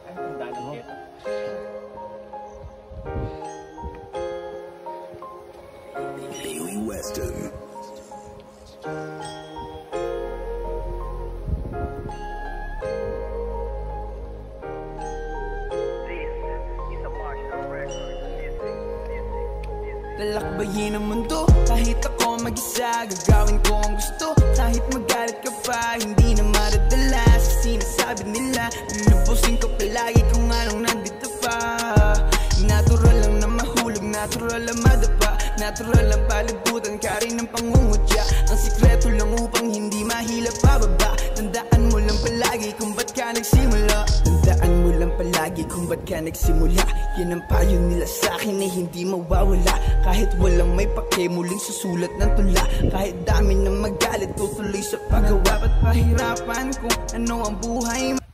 tanda ng dito. Daily Western. Lalakbayin ang mundo, kahit ako mag-isa. Gagawin ko ang gusto, kahit magalit ka pa. Hindi na madadala sa sinasabi nila. Lulubusin ko palagi kung anong nandito pa. Natural lang na mahulog, natural lang madapa. Natural lang palagutan ka rin ng pangungutya. Ang sikreto lang upang hindi mahila pababa. Tandaan mo lang palagi kung ba't ka nagsimula. Tandaan mo lang palagi kung ba't ka nagsimula. Yan ang payo nila sa'kin ay hindi mawawala. Kahit walang may pake, muling susulat ng tula. Kahit dami na magalit, tutuloy sa paggawa. Ba't pahirapan kung ano ang buhay mo?